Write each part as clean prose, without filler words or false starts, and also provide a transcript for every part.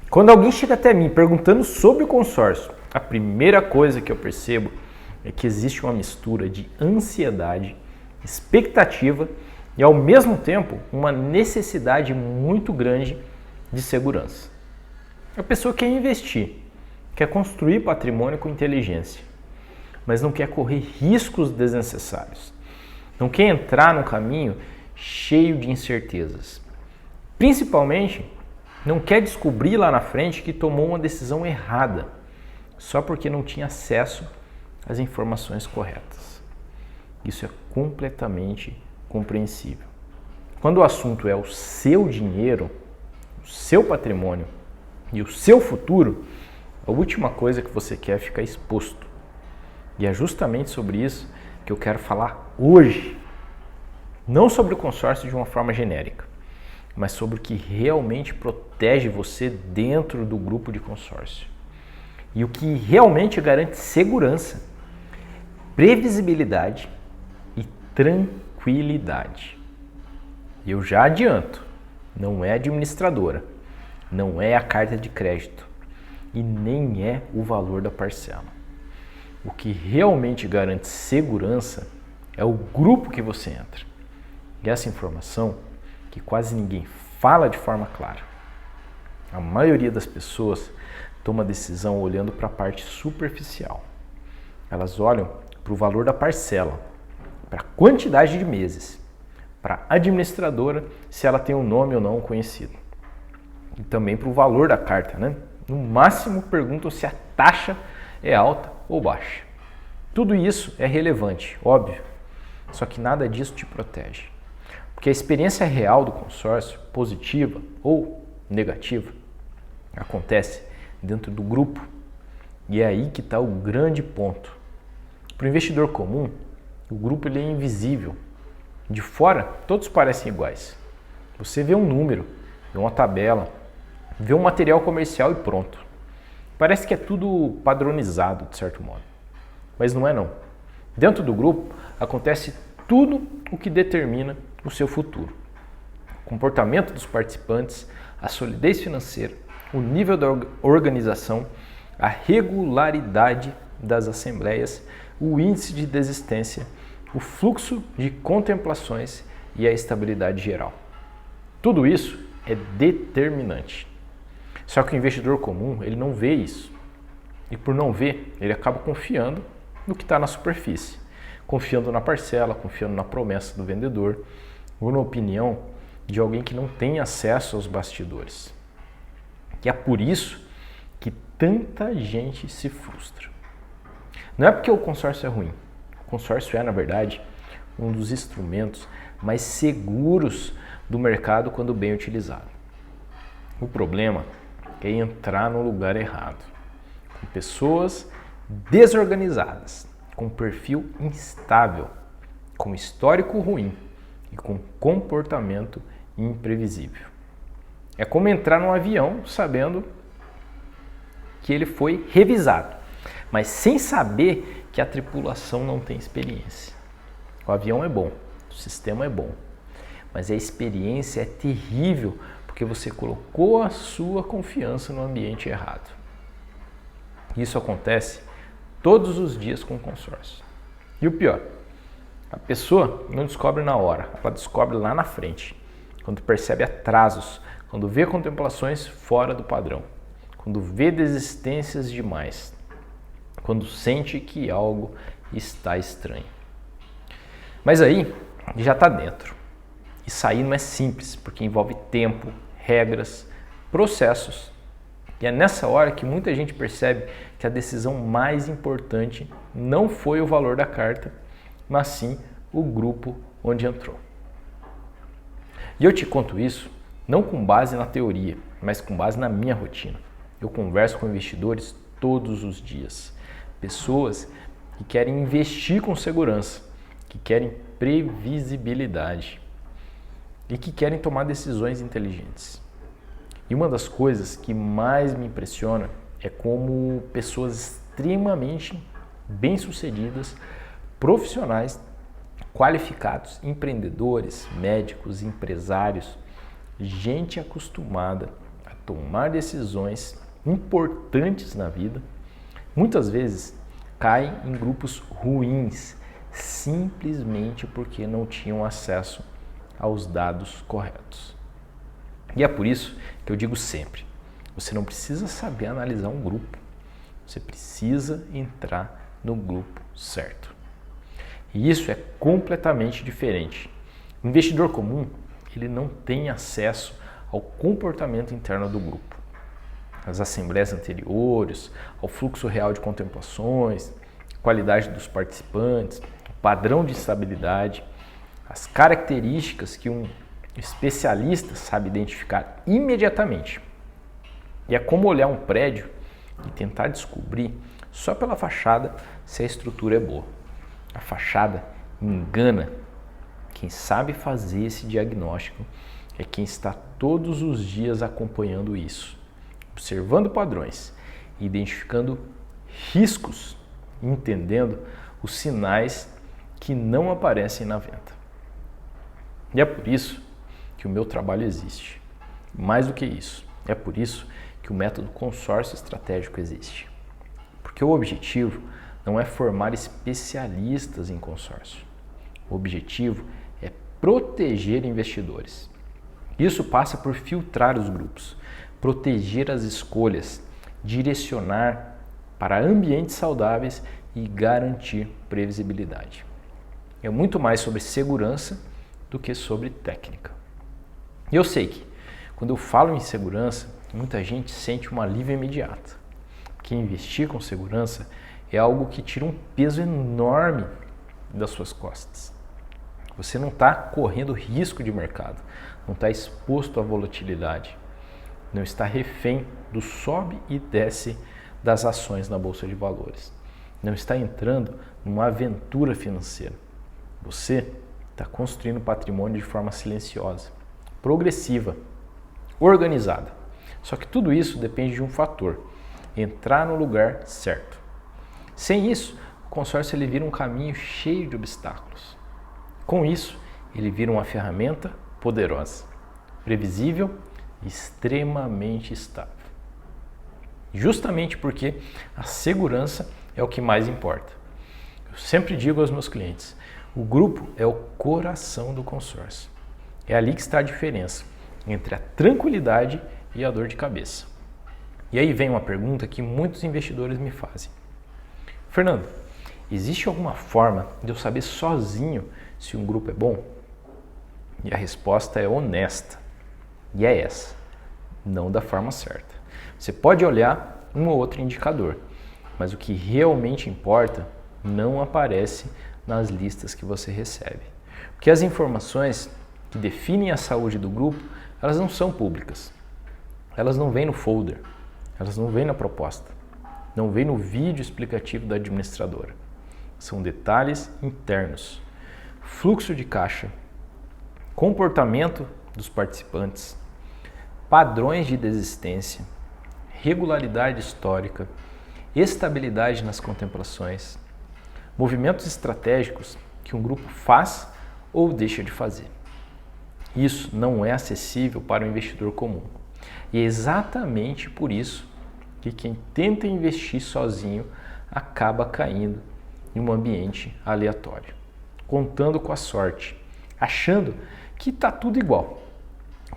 Quando alguém chega até mim perguntando sobre o consórcio, a primeira coisa que eu percebo é que existe uma mistura de ansiedade, expectativa e, ao mesmo tempo, uma necessidade muito grande de segurança. A pessoa quer investir, quer construir patrimônio com inteligência, mas não quer correr riscos desnecessários. Não quer entrar num caminho cheio de incertezas. Principalmente, não quer descobrir lá na frente que tomou uma decisão errada, só porque não tinha acesso às informações corretas. Isso é completamente compreensível. Quando o assunto é o seu dinheiro, o seu patrimônio e o seu futuro, a última coisa que você quer é ficar exposto. E é justamente sobre isso que eu quero falar hoje. Não sobre o consórcio de uma forma genérica, mas sobre o que realmente protege você dentro do grupo de consórcio. E o que realmente garante segurança, previsibilidade e tranquilidade. E eu já adianto, não é administradora, não é a carta de crédito e nem é o valor da parcela. O que realmente garante segurança é o grupo que você entra. E essa informação que quase ninguém fala de forma clara. A maioria das pessoas toma decisão olhando para a parte superficial. Elas olham para o valor da parcela, para a quantidade de meses, para a administradora, se ela tem um nome ou não conhecido. E também para o valor da carta, né? No máximo perguntam se a taxa é alta ou baixa. Tudo isso é relevante, óbvio, só que nada disso te protege. Porque a experiência real do consórcio, positiva ou negativa, acontece dentro do grupo. E é aí que está o grande ponto. Para o investidor comum, o grupo ele é invisível. De fora, todos parecem iguais. Você vê um número, vê uma tabela, vê um material comercial e pronto. Parece que é tudo padronizado, de certo modo. Mas não é não. Dentro do grupo, acontece tudo o que determina o seu futuro. O comportamento dos participantes, a solidez financeira, o nível da organização, a regularidade das assembleias, o índice de desistência, o fluxo de contemplações e a estabilidade geral. Tudo isso é determinante. Só que o investidor comum, ele não vê isso. E por não ver, ele acaba confiando no que está na superfície. Confiando na parcela, confiando na promessa do vendedor ou na opinião de alguém que não tem acesso aos bastidores. E é por isso que tanta gente se frustra. Não é porque o consórcio é ruim. O consórcio é, na verdade, um dos instrumentos mais seguros do mercado quando bem utilizado. O problema é entrar no lugar errado, com pessoas desorganizadas, com perfil instável, com histórico ruim e com comportamento imprevisível. É como entrar num avião sabendo que ele foi revisado, mas sem saber que a tripulação não tem experiência. O avião é bom, o sistema é bom, mas a experiência é terrível porque você colocou a sua confiança no ambiente errado. Isso acontece todos os dias com o consórcio. E o pior, a pessoa não descobre na hora, ela descobre lá na frente, quando percebe atrasos, quando vê contemplações fora do padrão, quando vê desistências demais, quando sente que algo está estranho. Mas aí já está dentro. E sair não é simples, porque envolve tempo, regras, processos. E é nessa hora que muita gente percebe que a decisão mais importante não foi o valor da carta, mas sim o grupo onde entrou. E eu te conto isso não com base na teoria, mas com base na minha rotina. Eu converso com investidores todos os dias. Pessoas que querem investir com segurança, que querem previsibilidade e que querem tomar decisões inteligentes. E uma das coisas que mais me impressiona é como pessoas extremamente bem-sucedidas, profissionais, qualificados, empreendedores, médicos, empresários, gente acostumada a tomar decisões importantes na vida, muitas vezes caem em grupos ruins, simplesmente porque não tinham acesso aos dados corretos. E é por isso que eu digo sempre, você não precisa saber analisar um grupo, você precisa entrar no grupo certo. E isso é completamente diferente. O investidor comum, ele não tem acesso ao comportamento interno do grupo, às assembleias anteriores, ao fluxo real de contemplações, qualidade dos participantes, o padrão de estabilidade, as características que um especialista sabe identificar imediatamente. E é como olhar um prédio e tentar descobrir só pela fachada se a estrutura é boa. A fachada engana. Quem sabe fazer esse diagnóstico é quem está todos os dias acompanhando isso, observando padrões, identificando riscos, entendendo os sinais que não aparecem na venda. E é por isso que o meu trabalho existe. Mais do que isso, é por isso que o método consórcio estratégico existe. Porque o objetivo não é formar especialistas em consórcio. O objetivo é proteger investidores. Isso passa por filtrar os grupos, proteger as escolhas, direcionar para ambientes saudáveis e garantir previsibilidade. É muito mais sobre segurança do que sobre técnica. E eu sei que, quando eu falo em segurança, muita gente sente um alívio imediato. Porque investir com segurança é algo que tira um peso enorme das suas costas. Você não está correndo risco de mercado, não está exposto à volatilidade, não está refém do sobe e desce das ações na Bolsa de Valores, não está entrando numa aventura financeira. Você está construindo patrimônio de forma silenciosa, progressiva, organizada. Só que tudo isso depende de um fator: entrar no lugar certo. Sem isso, o consórcio ele vira um caminho cheio de obstáculos. Com isso, ele vira uma ferramenta poderosa, previsível e extremamente estável. Justamente porque a segurança é o que mais importa. Eu sempre digo aos meus clientes, o grupo é o coração do consórcio. É ali que está a diferença entre a tranquilidade e a dor de cabeça. E aí vem uma pergunta que muitos investidores me fazem. Fernando, existe alguma forma de eu saber sozinho se um grupo é bom? E a resposta é honesta. E é essa. Não da forma certa. Você pode olhar um ou outro indicador, mas o que realmente importa não aparece nas listas que você recebe. Porque as informações que definem a saúde do grupo, elas não são públicas. Elas não vêm no folder, elas não vêm na proposta, não vêm no vídeo explicativo da administradora. São detalhes internos, fluxo de caixa, comportamento dos participantes, padrões de desistência, regularidade histórica, estabilidade nas contemplações, movimentos estratégicos que um grupo faz ou deixa de fazer. Isso não é acessível para o investidor comum. E é exatamente por isso que quem tenta investir sozinho acaba caindo em um ambiente aleatório, contando com a sorte, achando que está tudo igual,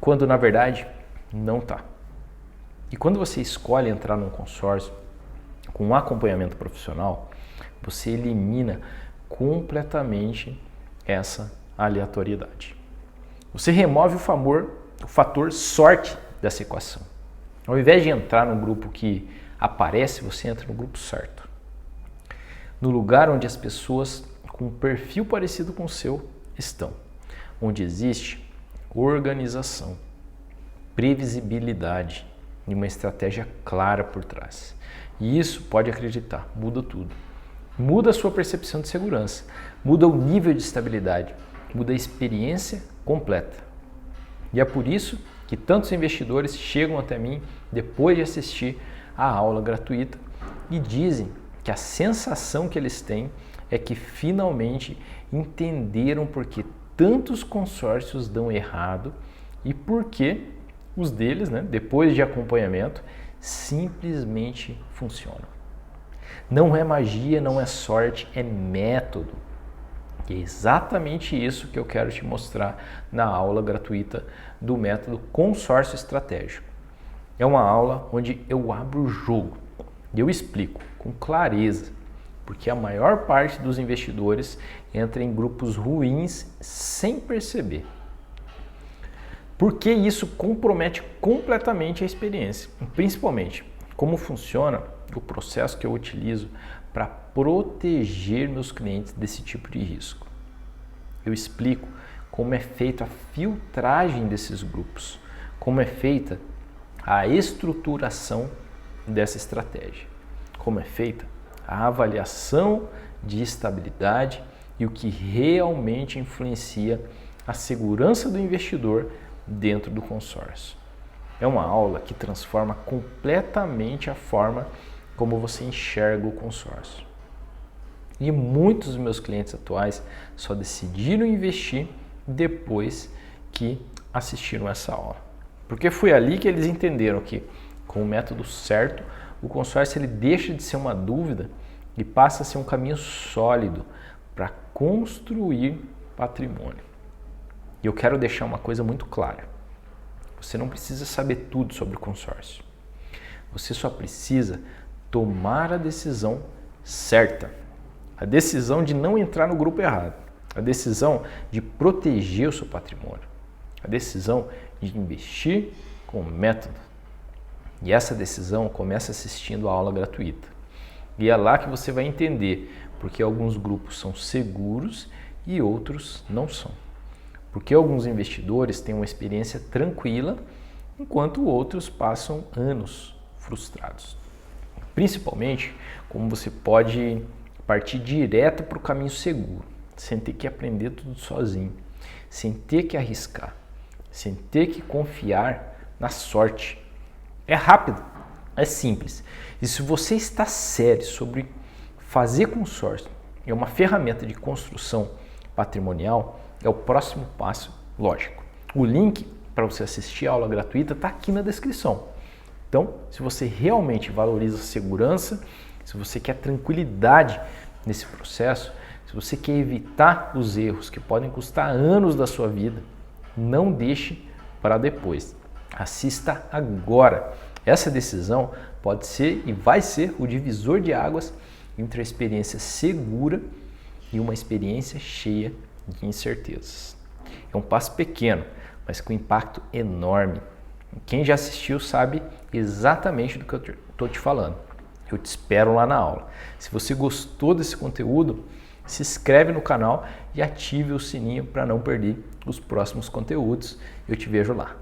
quando na verdade não está. E quando você escolhe entrar num consórcio com um acompanhamento profissional, você elimina completamente essa aleatoriedade. Você remove o fator sorte dessa equação. Ao invés de entrar num grupo que aparece, você entra no grupo certo. No lugar onde as pessoas com um perfil parecido com o seu estão. Onde existe organização, previsibilidade e uma estratégia clara por trás. E isso, pode acreditar, muda tudo. Muda a sua percepção de segurança, muda o nível de estabilidade, muda a experiência completa. E é por isso que tantos investidores chegam até mim depois de assistir a aula gratuita e dizem que a sensação que eles têm é que finalmente entenderam por que tantos consórcios dão errado e por que os deles, né, depois de acompanhamento, simplesmente funcionam. Não é magia, não é sorte, é método. E é exatamente isso que eu quero te mostrar na aula gratuita do método Consórcio Estratégico. É uma aula onde eu abro o jogo e eu explico com clareza, porque a maior parte dos investidores entra em grupos ruins sem perceber. Porque isso compromete completamente a experiência, principalmente como funciona o processo que eu utilizo para proteger meus clientes desse tipo de risco. Eu explico como é feita a filtragem desses grupos, como é feita a estruturação dessa estratégia, como é feita a avaliação de estabilidade e o que realmente influencia a segurança do investidor dentro do consórcio. É uma aula que transforma completamente a forma como você enxerga o consórcio. E muitos dos meus clientes atuais só decidiram investir depois que assistiram essa aula. Porque foi ali que eles entenderam que, com o método certo, o consórcio ele deixa de ser uma dúvida e passa a ser um caminho sólido para construir patrimônio. E eu quero deixar uma coisa muito clara. Você não precisa saber tudo sobre o consórcio. Você só precisa tomar a decisão certa. A decisão de não entrar no grupo errado. A decisão de proteger o seu patrimônio. A decisão de investir com método. E essa decisão começa assistindo a aula gratuita. E é lá que você vai entender porque alguns grupos são seguros e outros não são. Porque alguns investidores têm uma experiência tranquila, enquanto outros passam anos frustrados. Principalmente como você pode partir direto para o caminho seguro, sem ter que aprender tudo sozinho, sem ter que arriscar, sem ter que confiar na sorte. É rápido, é simples. E se você está sério sobre fazer consórcio, é uma ferramenta de construção patrimonial, é o próximo passo, lógico. O link para você assistir a aula gratuita está aqui na descrição. Então, se você realmente valoriza a segurança, se você quer tranquilidade nesse processo, se você quer evitar os erros que podem custar anos da sua vida, não deixe para depois. Assista agora. Essa decisão pode ser e vai ser o divisor de águas entre a experiência segura e uma experiência cheia de incertezas. É um passo pequeno, mas com impacto enorme. Quem já assistiu sabe exatamente do que eu estou te falando. Eu te espero lá na aula. Se você gostou desse conteúdo, se inscreve no canal e ative o sininho para não perder os próximos conteúdos. Eu te vejo lá.